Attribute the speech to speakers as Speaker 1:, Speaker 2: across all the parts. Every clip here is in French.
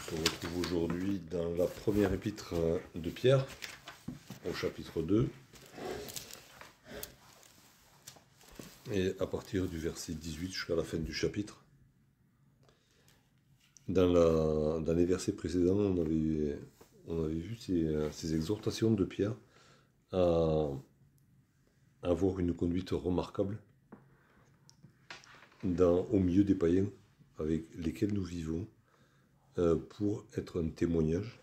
Speaker 1: On se retrouve aujourd'hui dans la première épître de Pierre, au chapitre 2, et à partir du verset 18 jusqu'à la fin du chapitre. Dans les versets précédents, on avait vu ces exhortations de Pierre à avoir une conduite remarquable au milieu des païens avec lesquels nous vivons, pour être un témoignage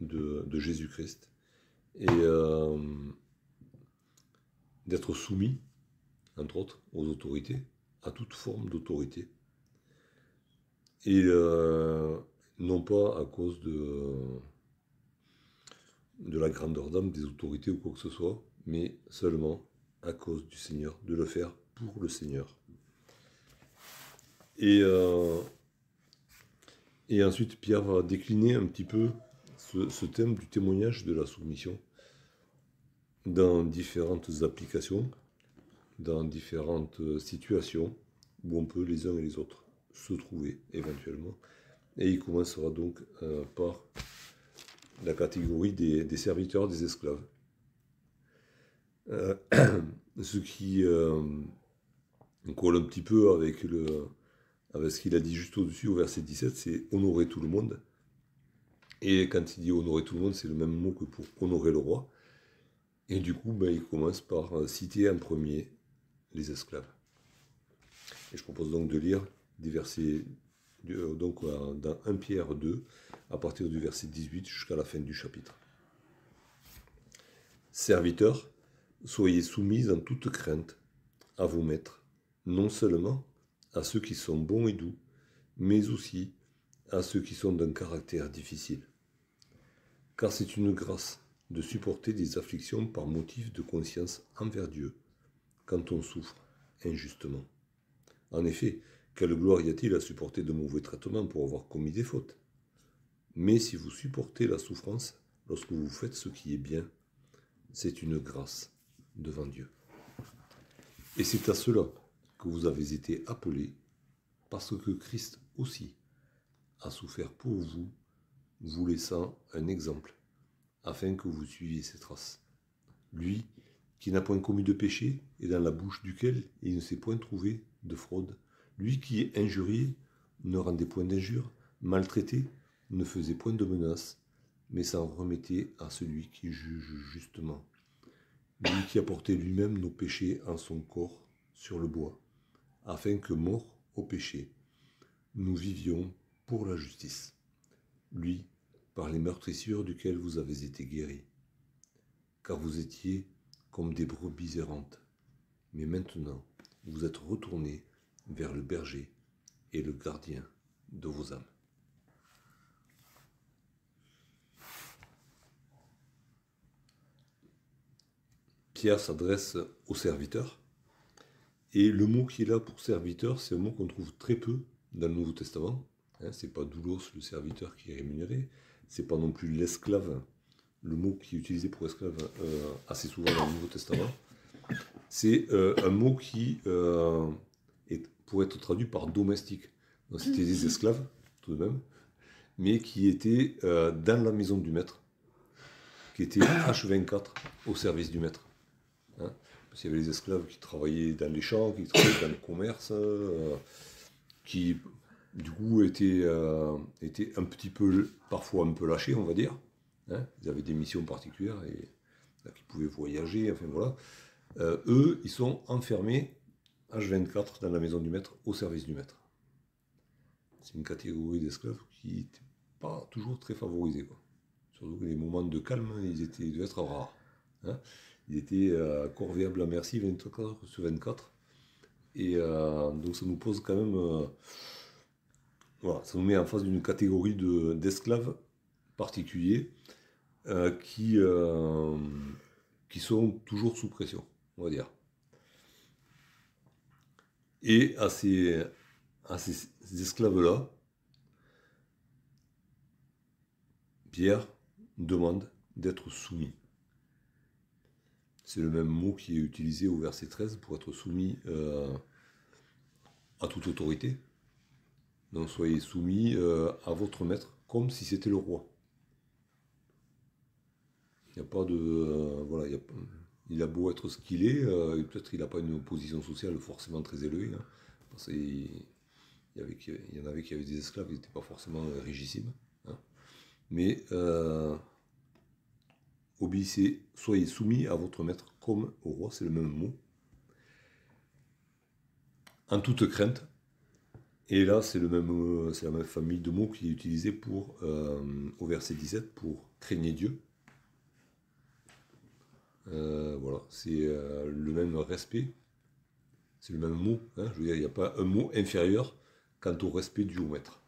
Speaker 1: de Jésus-Christ et d'être soumis, entre autres, aux autorités, à toute forme d'autorité, et non pas à cause de la grandeur d'âme des autorités ou quoi que ce soit, mais seulement à cause du Seigneur, de le faire pour le Seigneur. Et ensuite, Pierre va décliner un petit peu ce thème du témoignage de la soumission dans différentes applications, dans différentes situations où on peut les uns et les autres se trouver éventuellement. Et il commencera donc par la catégorie des serviteurs, des esclaves. Ce qui colle un petit peu avec ce qu'il a dit juste au-dessus, au verset 17, c'est honorer tout le monde. Et quand il dit honorer tout le monde, c'est le même mot que pour honorer le roi. Et du coup, il commence par citer en premier les esclaves. Et je propose donc de lire des versets dans 1 Pierre 2, à partir du verset 18 jusqu'à la fin du chapitre. Serviteurs, soyez soumis en toute crainte à vos maîtres, non seulement à ceux qui sont bons et doux, mais aussi à ceux qui sont d'un caractère difficile. Car c'est une grâce de supporter des afflictions par motif de conscience envers Dieu, quand on souffre injustement. En effet, quelle gloire y a-t-il à supporter de mauvais traitements pour avoir commis des fautes? Mais si vous supportez la souffrance lorsque vous faites ce qui est bien, c'est une grâce devant Dieu. Et c'est à cela que vous avez été appelés, parce que Christ aussi a souffert pour vous, vous laissant un exemple, afin que vous suiviez ses traces. Lui, qui n'a point commis de péché, et dans la bouche duquel il ne s'est point trouvé de fraude. Lui qui injuriait, ne rendait point d'injure, maltraité, ne faisait point de menaces, mais s'en remettait à celui qui juge justement. Lui qui a porté lui-même nos péchés en son corps sur le bois, afin que, morts au péché, nous vivions pour la justice. Lui, par les meurtrissures duquel vous avez été guéris, car vous étiez comme des brebis errantes, mais maintenant vous êtes retournés vers le berger et le gardien de vos âmes. Pierre s'adresse aux serviteurs, et le mot qu'il a pour serviteur, c'est un mot qu'on trouve très peu dans le Nouveau Testament. C'est pas doulos, le serviteur qui est rémunéré, c'est pas non plus l'esclave, le mot qui est utilisé pour esclave assez souvent dans le Nouveau Testament. C'est un mot qui pourrait être traduit par domestique. Donc c'était des esclaves, tout de même, mais qui étaient dans la maison du maître, qui étaient H24 au service du maître. Parce qu'il y avait les esclaves qui travaillaient dans les champs, qui travaillaient dans le commerce, qui du coup étaient un petit peu, parfois un peu lâchés, on va dire. Ils avaient des missions particulières et qui pouvaient voyager, enfin voilà. Eux, ils sont enfermés H24 dans la maison du maître, au service du maître. C'est une catégorie d'esclaves qui n'était pas toujours très favorisée, quoi. Surtout que les moments de calme, ils devaient être rares. Ils étaient corvéables à merci 24 sur 24. Et donc ça nous pose quand même... voilà, ça nous met en face d'une catégorie d'esclaves particuliers qui sont toujours sous pression, on va dire. Et à ces esclaves-là, Pierre demande d'être soumis. C'est le même mot qui est utilisé au verset 13 pour être soumis à toute autorité. Donc soyez soumis à votre maître comme si c'était le roi. Il n'y a pas de... voilà, il a beau être ce qu'il est, peut-être qu'il n'a pas une position sociale forcément très élevée, hein, parce qu'il y en avait qui avaient des esclaves, ils n'étaient pas forcément rigissimes. Hein. Mais obéissez, soyez soumis à votre maître comme au roi, c'est le même mot. En toute crainte. Et là, c'est la même famille de mots qui est utilisée pour, au verset 17 pour craignez Dieu. Voilà, c'est le même respect, c'est le même mot. Hein, je veux dire, il n'y a pas un mot inférieur quant au respect dû au maître.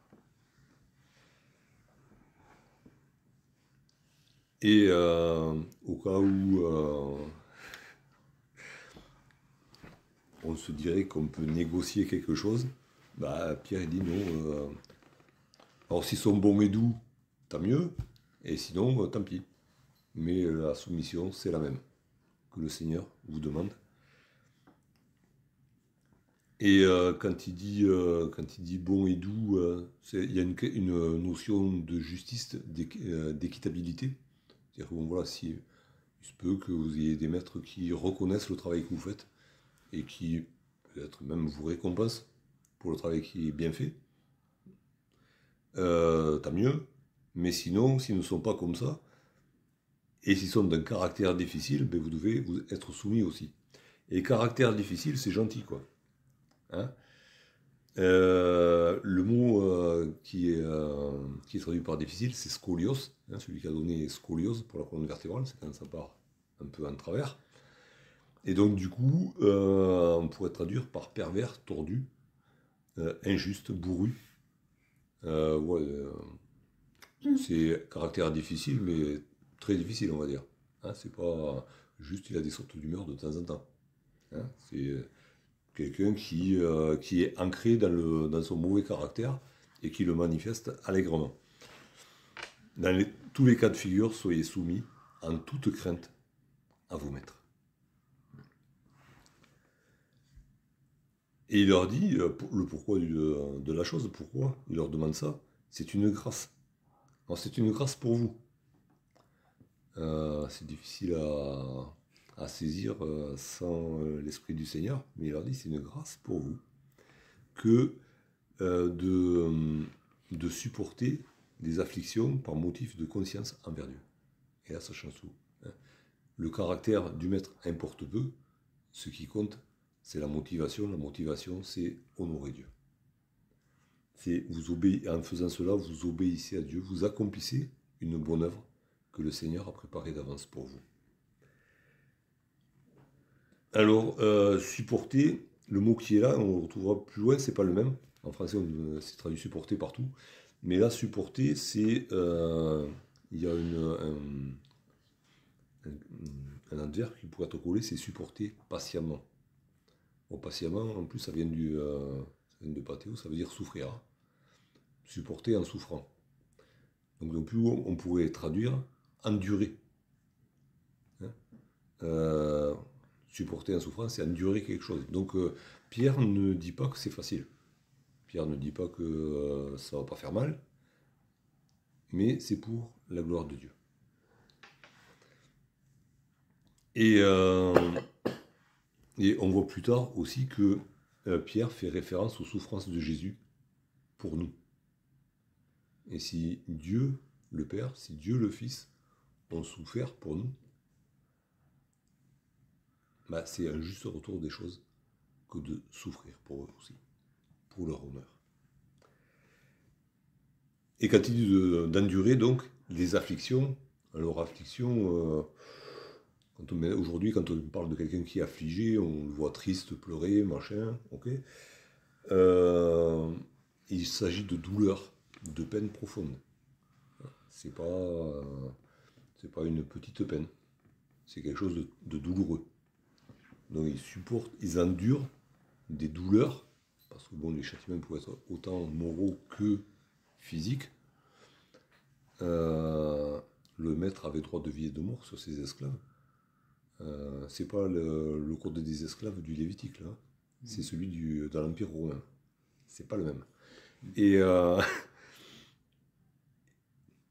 Speaker 1: Et au cas où on se dirait qu'on peut négocier quelque chose, bah, Pierre il dit non. Alors s'ils sont bons et doux, tant mieux, et sinon, tant pis. Mais la soumission, c'est la même que le Seigneur vous demande. Et quand il dit bon et doux, il y a une notion de justice, d'équitabilité. C'est-à-dire que bon, voilà, il se peut que vous ayez des maîtres qui reconnaissent le travail que vous faites et qui peut-être même vous récompensent pour le travail qui est bien fait. Tant mieux. Mais sinon, s'ils ne sont pas comme ça, et s'ils sont d'un caractère difficile, ben vous devez être soumis aussi. Et caractère difficile, c'est gentil, quoi. Hein, le mot qui est traduit par difficile, c'est scolios. Hein, celui qui a donné scoliose pour la colonne vertébrale, c'est quand ça part un peu en travers. Et donc, du coup, on pourrait traduire par pervers, tordu, injuste, bourru. C'est caractère difficile, mais très difficile, on va dire. Hein, c'est pas juste il a des sautes d'humeur de temps en temps. Hein, c'est quelqu'un qui est ancré dans son mauvais caractère et qui le manifeste allègrement. Dans tous les cas de figure, soyez soumis en toute crainte à vos maîtres. Et il leur dit le pourquoi de la chose, pourquoi il leur demande ça. C'est une grâce. Alors c'est une grâce pour vous. C'est difficile à saisir sans l'Esprit du Seigneur, mais il leur dit c'est une grâce pour vous que de supporter des afflictions par motif de conscience envers Dieu. Et là, ça change tout. Hein. Le caractère du maître importe peu. Ce qui compte, c'est la motivation. La motivation, c'est honorer Dieu. En faisant cela, vous obéissez à Dieu, vous accomplissez une bonne œuvre que le Seigneur a préparée d'avance pour vous. Alors, supporter, le mot qui est là, on le retrouvera plus loin, c'est pas le même. En français, c'est traduit supporter partout. Mais là, supporter, c'est... il y a un adverbe qui pourrait être collé, c'est supporter patiemment. Bon, patiemment, en plus, ça vient de pathéo, ça veut dire souffrir. Hein. Supporter en souffrant. Donc, non plus, on pourrait traduire endurer. Hein, supporter en souffrance, c'est endurer quelque chose. Donc, Pierre ne dit pas que c'est facile. Pierre ne dit pas que ça va pas faire mal, mais c'est pour la gloire de Dieu. Et on voit plus tard aussi que Pierre fait référence aux souffrances de Jésus pour nous. Et si Dieu le Père, si Dieu le Fils ont souffert pour nous, bah, c'est un juste retour des choses que de souffrir pour eux aussi, pour leur honneur. Et quand il dit d'endurer donc les afflictions, alors affliction, aujourd'hui quand on parle de quelqu'un qui est affligé, on le voit triste, pleurer, machin, ok. Il s'agit de douleur, de peine profonde. C'est pas une petite peine, c'est quelque chose de douloureux. Donc ils endurent des douleurs, parce que bon, les châtiments peuvent être autant moraux que physiques. Le maître avait droit de vie et de mort sur ses esclaves. C'est pas le code des esclaves du Lévitique, là. C'est celui de l'Empire romain. C'est pas le même. Et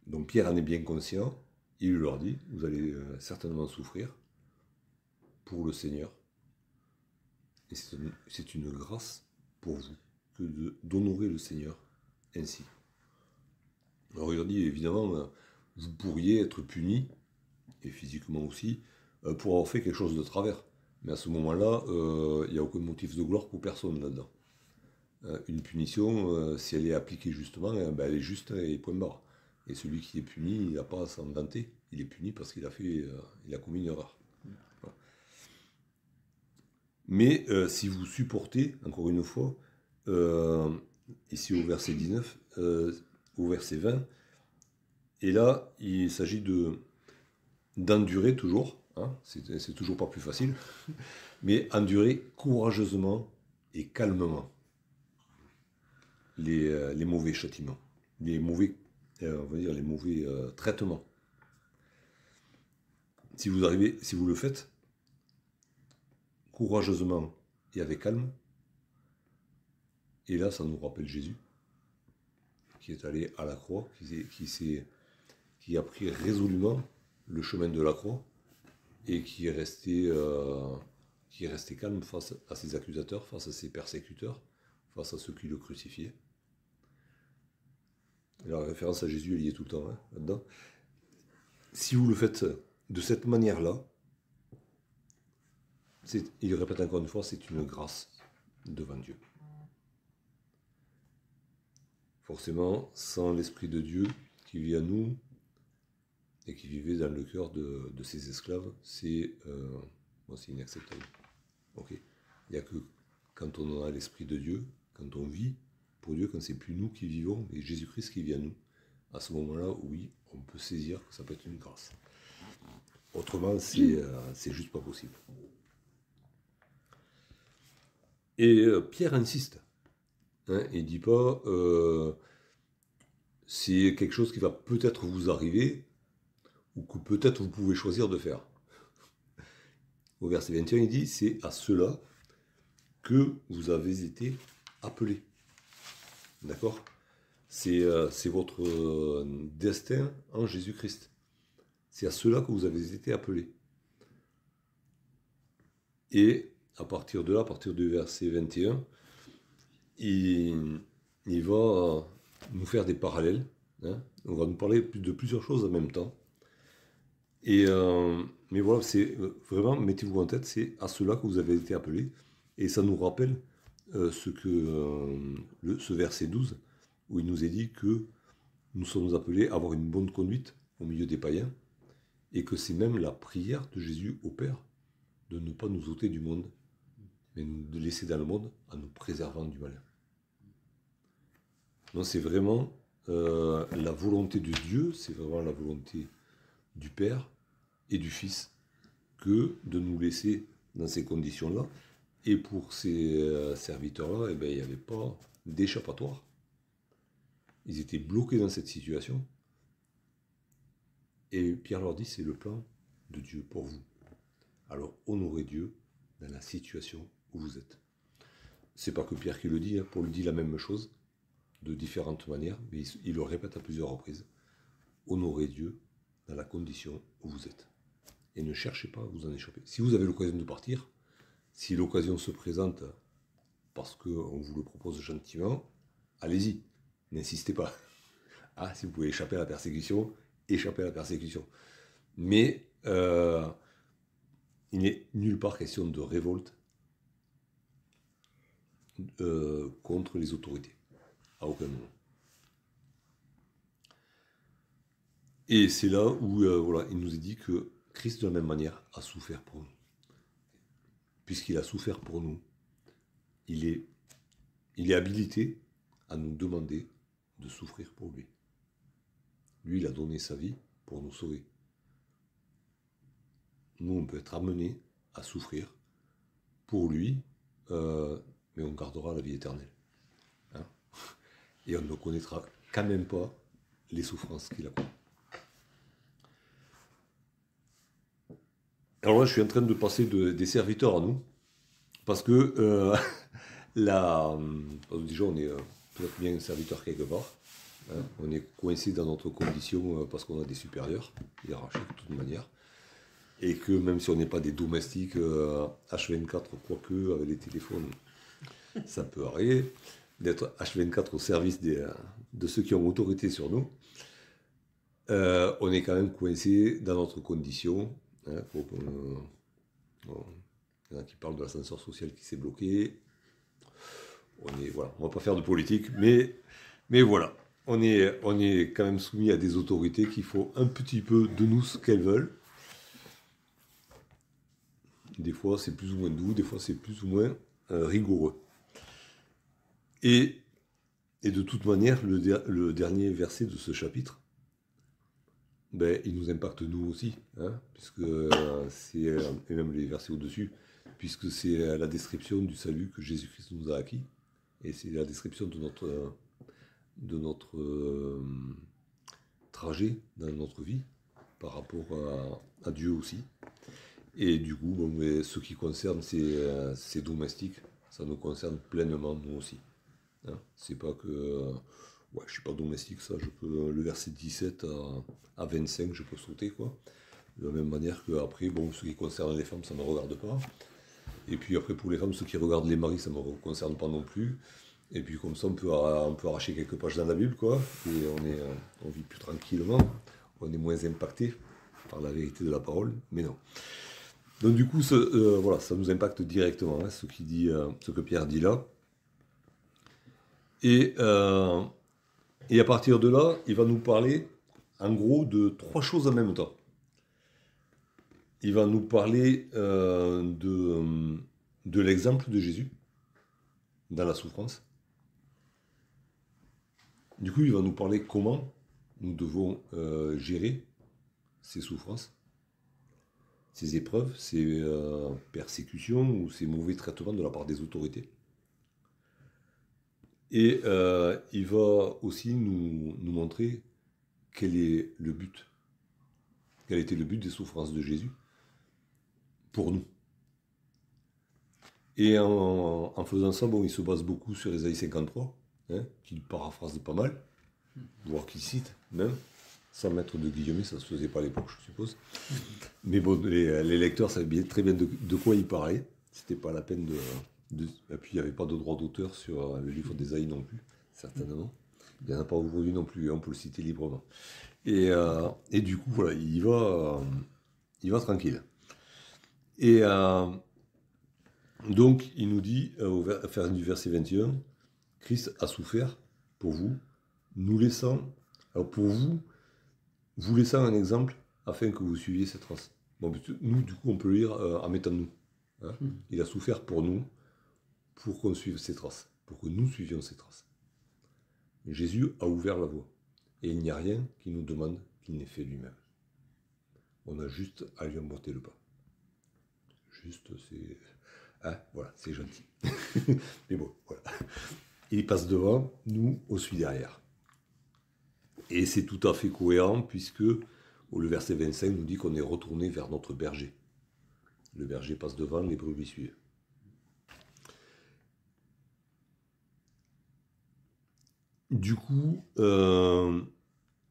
Speaker 1: Donc Pierre en est bien conscient, il leur dit, vous allez certainement souffrir pour le Seigneur. Et c'est une grâce pour vous que d'honorer le Seigneur ainsi. Alors il leur dit, évidemment, vous pourriez être puni, et physiquement aussi, pour avoir fait quelque chose de travers. Mais à ce moment-là, il n'y a aucun motif de gloire pour personne là-dedans. Une punition, si elle est appliquée justement, ben elle est juste et point barre. Et celui qui est puni, il n'a pas à s'en vanter. Il est puni parce qu'il a commis une erreur. Voilà. Mais si vous supportez, encore une fois, ici au verset 19, au verset 20, et là, il s'agit d'endurer toujours, hein, c'est toujours pas plus facile, mais endurer courageusement et calmement les mauvais châtiments, les mauvais, on va dire les mauvais traitements. Si vous le faites courageusement et avec calme, et là ça nous rappelle Jésus, qui est allé à la croix, qui a pris résolument le chemin de la croix, et qui est resté calme face à ses accusateurs, face à ses persécuteurs, face à ceux qui le crucifiaient. Et la référence à Jésus, elle y est tout le temps, hein, là-dedans. Si vous le faites de cette manière-là, il répète encore une fois, c'est une grâce devant Dieu. Forcément, sans l'Esprit de Dieu qui vit à nous et qui vivait dans le cœur de ses esclaves, c'est inacceptable. Okay. Il n'y a que quand on a l'Esprit de Dieu, quand on vit pour Dieu, quand c'est plus nous qui vivons, mais Jésus-Christ qui vit à nous, à ce moment-là, oui, on peut saisir que ça peut être une grâce. Autrement, c'est juste pas possible. Et Pierre insiste. Hein, il ne dit pas c'est quelque chose qui va peut-être vous arriver ou que peut-être vous pouvez choisir de faire. Au verset 21, il dit c'est à cela que vous avez été appelés. D'accord ? C'est votre destin en Jésus-Christ. C'est à cela que vous avez été appelés. Et à partir de là, à partir du verset 21, il va nous faire des parallèles. Hein. On va nous parler de plusieurs choses en même temps. Et, mais voilà, c'est vraiment, mettez-vous en tête, c'est à cela que vous avez été appelés. Et ça nous rappelle ce verset 12, où il nous est dit que nous sommes appelés à avoir une bonne conduite au milieu des païens, et que c'est même la prière de Jésus au Père de ne pas nous ôter du monde, mais de laisser dans le monde en nous préservant du mal. Donc c'est vraiment la volonté de Dieu, c'est vraiment la volonté du Père et du Fils que de nous laisser dans ces conditions-là. Et pour ces serviteurs-là, eh ben, il n'y avait pas d'échappatoire. Ils étaient bloqués dans cette situation. Et Pierre leur dit, c'est le plan de Dieu pour vous. Alors honorez Dieu dans la situation où vous êtes. C'est pas que Pierre qui le dit, hein, Paul dit la même chose, de différentes manières, mais il le répète à plusieurs reprises. Honorez Dieu dans la condition où vous êtes. Et ne cherchez pas à vous en échapper. Si vous avez l'occasion de partir, si l'occasion se présente parce qu'on vous le propose gentiment, allez-y, n'insistez pas. Ah, si vous pouvez échapper à la persécution, échappez à la persécution. Mais il n'est nulle part question de révolte contre les autorités. À aucun moment. Et c'est là où voilà, il nous est dit que Christ, de la même manière, a souffert pour nous. Puisqu'il a souffert pour nous, il est habilité à nous demander de souffrir pour lui. Lui, il a donné sa vie pour nous sauver. Nous, on peut être amenés à souffrir pour lui, mais on gardera la vie éternelle. Hein ? Et on ne connaîtra quand même pas les souffrances qu'il a connues. Alors là, je suis en train de passer des serviteurs à nous, parce que déjà, on est peut-être bien un serviteur quelque part, Hein. On est coincé dans notre condition parce qu'on a des supérieurs hiérarchiques de toute manière. Et que même si on n'est pas des domestiques H24, quoique avec les téléphones, ça peut arriver, d'être H24 au service de ceux qui ont autorité sur nous, on est quand même coincé dans notre condition. Hein, il y en a qui parlent de l'ascenseur social qui s'est bloqué. Voilà, on ne va pas faire de politique, mais voilà. On est quand même soumis à des autorités qui font un petit peu de nous ce qu'elles veulent. Des fois, c'est plus ou moins doux, des fois, c'est plus ou moins rigoureux. Et de toute manière, le dernier verset de ce chapitre, ben, il nous impacte nous aussi, hein, puisque et même les versets au-dessus, puisque c'est la description du salut que Jésus-Christ nous a acquis, et c'est la description de notre trajet dans notre vie par rapport à Dieu aussi. Et du coup, bon, mais ce qui concerne ces domestiques, ça nous concerne pleinement nous aussi. Hein, c'est pas que ouais, je suis pas domestique, ça, le verset 17 à 25, je peux sauter, quoi. De la même manière que après, bon, ce qui concerne les femmes, ça ne me regarde pas. Et puis après, pour les femmes, ce qui regardent les maris, ça ne me concerne pas non plus. Et puis comme ça, on peut arracher quelques pages dans la Bible, quoi. Et on vit plus tranquillement. On est moins impacté par la vérité de la parole, mais non. Donc du coup, voilà, ça nous impacte directement, hein, ce que Pierre dit là. Et à partir de là, il va nous parler, en gros, de 3 choses en même temps. Il va nous parler de l'exemple de Jésus dans la souffrance. Du coup, il va nous parler comment nous devons gérer ces souffrances, ces épreuves, ces persécutions ou ces mauvais traitements de la part des autorités. Et il va aussi nous montrer quel est le but, quel était le but des souffrances de Jésus pour nous. Et en faisant ça, bon, il se base beaucoup sur Ésaïe 53, hein, qu'il paraphrase pas mal, voire qu'il cite même, sans mettre de guillemets, ça ne se faisait pas à l'époque, je suppose. Mais bon, les lecteurs savaient très bien de quoi il parlait. C'était pas la peine et puis il n'y avait pas de droit d'auteur sur le livre d'Ésaïe non plus, certainement. Il n'y en a pas aujourd'hui non plus, on peut le citer librement. Et du coup, voilà, il va tranquille. Et donc, il nous dit, au verset 21, Christ a souffert pour vous, nous laissant, alors pour vous laissant un exemple afin que vous suiviez cette trace. Bon, nous, du coup, on peut le lire en mettant nous. Hein. Il a souffert pour nous, pour qu'on suive ses traces, pour que nous suivions ses traces. Jésus a ouvert la voie. Et il n'y a rien qui nous demande qu'il n'ait fait lui-même. On a juste à lui emboîter le pas. Juste, c'est... Ah, voilà, c'est gentil. Mais bon, voilà. Il passe devant, nous, on suit derrière. Et c'est tout à fait cohérent puisque le verset 25 nous dit qu'on est retourné vers notre berger. Le berger passe devant, les brebis suivent. Du coup,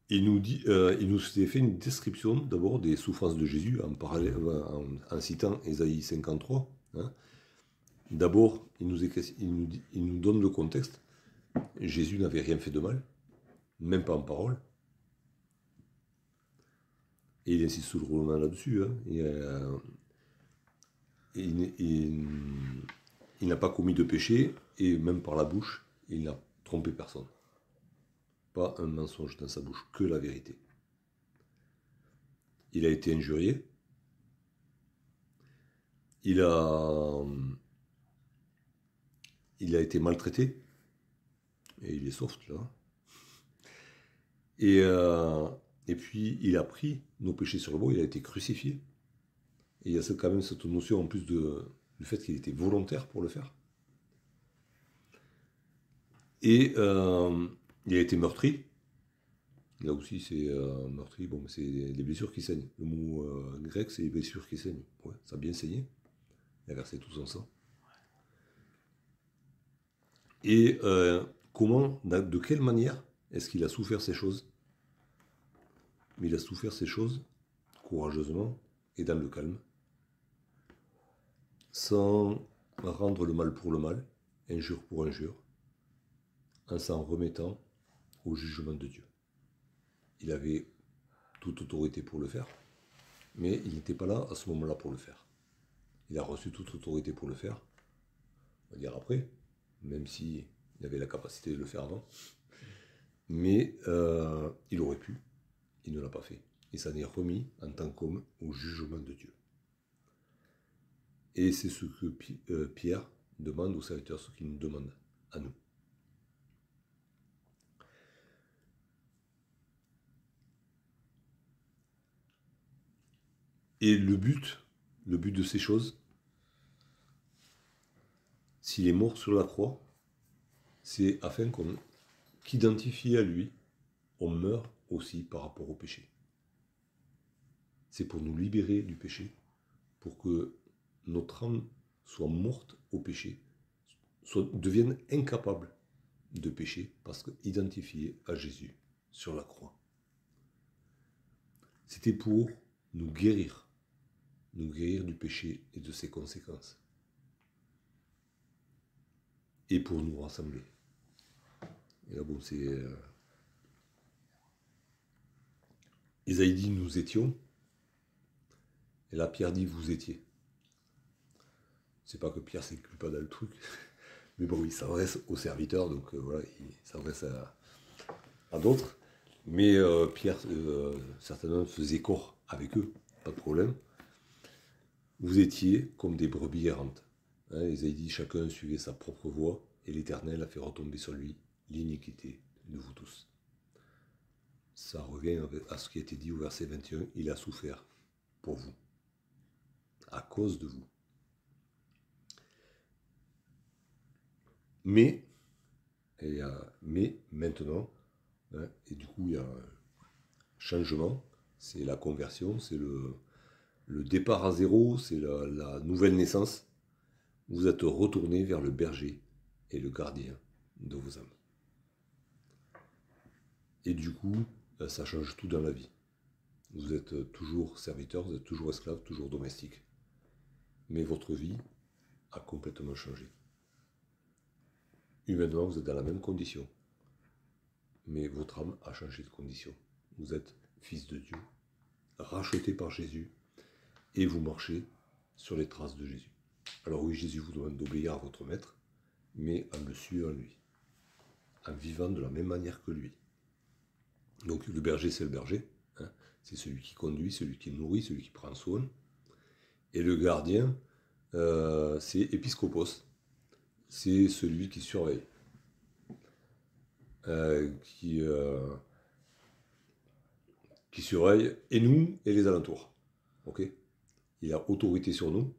Speaker 1: il nous fait une description d'abord des souffrances de Jésus en citant Ésaïe 53. Hein. D'abord, il nous donne le contexte. Jésus n'avait rien fait de mal, même pas en parole. Et il insiste lourdement là-dessus. Hein. Il n'a pas commis de péché, et même par la bouche, il n'a trompé personne. Pas un mensonge dans sa bouche, que la vérité. Il a été injurié. Il a été maltraité. Et il est soft là. Et puis il a pris nos péchés sur le bois, il a été crucifié. Et il y a quand même cette notion en plus du fait qu'il était volontaire pour le faire. Et il a été meurtri. Là aussi, c'est meurtri, bon, c'est les blessures qui saignent. Le mot grec, c'est les blessures qui saignent. Ouais, ça a bien saigné. Il a versé tout son sang. Et comment, de quelle manière Est-ce qu'il a souffert ces choses? Mais il a souffert ces choses courageusement et dans le calme, sans rendre le mal pour le mal, injure pour injure, en s'en remettant au jugement de Dieu. Il avait toute autorité pour le faire, mais il n'était pas là à ce moment-là pour le faire. Il a reçu toute autorité pour le faire, on va dire après, même s'il avait la capacité de le faire avant. Mais il aurait pu, il ne l'a pas fait. Et ça n'est remis en tant qu'homme au jugement de Dieu. Et c'est ce que Pierre demande aux serviteurs, ce qu'il nous demande à nous. Et le but de ces choses, s'il est mort sur la croix, c'est afin qu'identifie à lui, on meurt aussi par rapport au péché. C'est pour nous libérer du péché, pour que notre âme soit morte au péché, devienne incapable de pécher, parce qu'identifiée à Jésus sur la croix. C'était pour nous guérir du péché et de ses conséquences, et pour nous rassembler. Et là, bon, c'est... Isaïe dit, nous étions, et là, Pierre dit, vous étiez. C'est pas que Pierre s'inclut pas dans le truc, mais bon, il s'adresse aux serviteurs, donc voilà, il s'adresse à d'autres. Mais Pierre, certainement, faisait corps avec eux, pas de problème. Vous étiez comme des brebis errantes. Hein, Isaïe dit, chacun suivait sa propre voie, et l'Éternel a fait retomber sur lui l'iniquité de vous tous. Ça revient à ce qui a été dit au verset 21, il a souffert pour vous, à cause de vous. Mais maintenant, hein, et du coup il y a un changement, c'est la conversion, c'est le départ à zéro, c'est la nouvelle naissance. Vous êtes retourné vers le berger et le gardien de vos âmes. Et du coup, ça change tout dans la vie. Vous êtes toujours serviteur, vous êtes toujours esclave, toujours domestique. Mais votre vie a complètement changé. Humainement, vous êtes dans la même condition. Mais votre âme a changé de condition. Vous êtes fils de Dieu, racheté par Jésus, et vous marchez sur les traces de Jésus. Alors oui, Jésus vous demande d'obéir à votre maître, mais en le suivant lui, en vivant de la même manière que lui. Donc le berger, c'est le berger, hein, c'est celui qui conduit, celui qui nourrit, celui qui prend soin. Et le gardien, c'est épiscopos, c'est celui qui surveille, qui surveille et nous et les alentours. Okay, il a autorité sur nous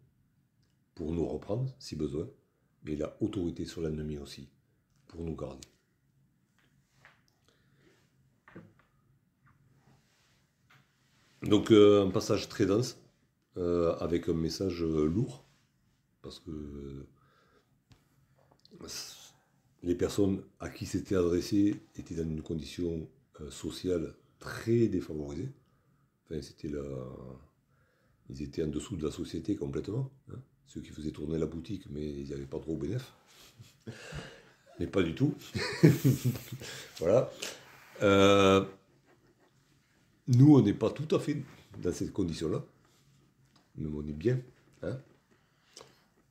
Speaker 1: pour nous reprendre si besoin, mais il a autorité sur l'ennemi aussi pour nous garder. Donc un passage très dense, avec un message lourd, parce que les personnes à qui c'était adressé étaient dans une condition sociale très défavorisée. Enfin, ils étaient en dessous de la société complètement. Hein. Ceux qui faisaient tourner la boutique, mais ils n'avaient pas trop au bénéfice. Mais pas du tout. Voilà. Nous, on n'est pas tout à fait dans cette condition-là. Mais on est bien. Hein.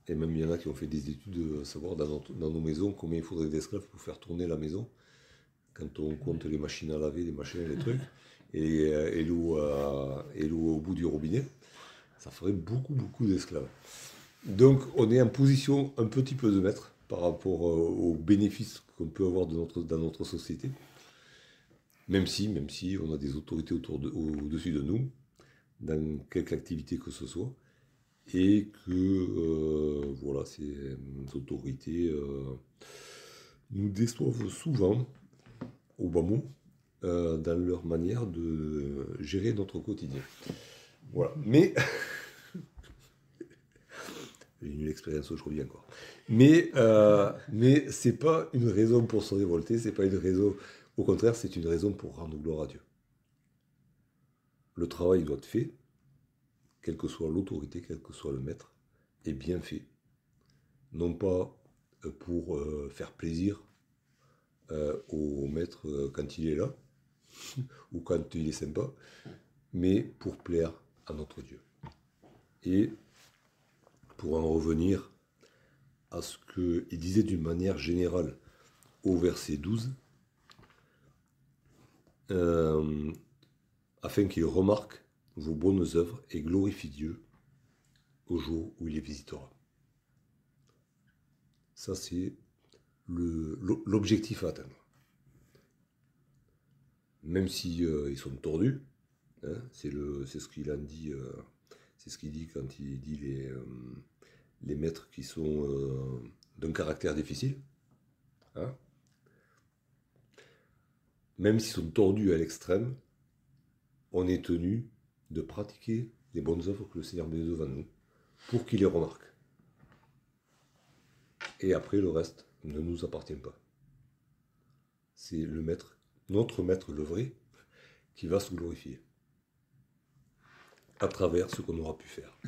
Speaker 1: Et même il y en a qui ont fait des études à savoir dans nos maisons combien il faudrait d'esclaves pour faire tourner la maison. Quand on compte les machines à laver, les machines, les trucs, et l'eau au bout du robinet, ça ferait beaucoup, beaucoup d'esclaves. Donc on est en position un petit peu de maître par rapport aux bénéfices qu'on peut avoir dans notre société. Même si on a des autorités au-dessus de nous, dans quelque activité que ce soit, et que voilà, ces autorités nous déçoivent souvent, au bas mot, dans leur manière de gérer notre quotidien. Voilà, mais une expérience où je reviens encore. Mais c'est pas une raison pour se révolter, c'est pas une raison Au contraire, c'est une raison pour rendre gloire à Dieu. Le travail doit être fait, quelle que soit l'autorité, quel que soit le maître, est bien fait. Non pas pour faire plaisir au maître quand il est là, ou quand il est sympa, mais pour plaire à notre Dieu. Et pour en revenir à ce qu'il disait d'une manière générale au verset 12, afin qu'il remarque vos bonnes œuvres et glorifie Dieu au jour où il les visitera. Ça, c'est l'objectif à atteindre. Même si ils sont tordus, hein, c'est ce qu'il en dit, c'est ce qu'il dit quand il dit les maîtres qui sont d'un caractère difficile. Hein. Même s'ils sont tordus à l'extrême, on est tenu de pratiquer les bonnes œuvres que le Seigneur met devant nous pour qu'il les remarque. Et après, le reste ne nous appartient pas. C'est le maître, notre maître le vrai, qui va se glorifier à travers ce qu'on aura pu faire.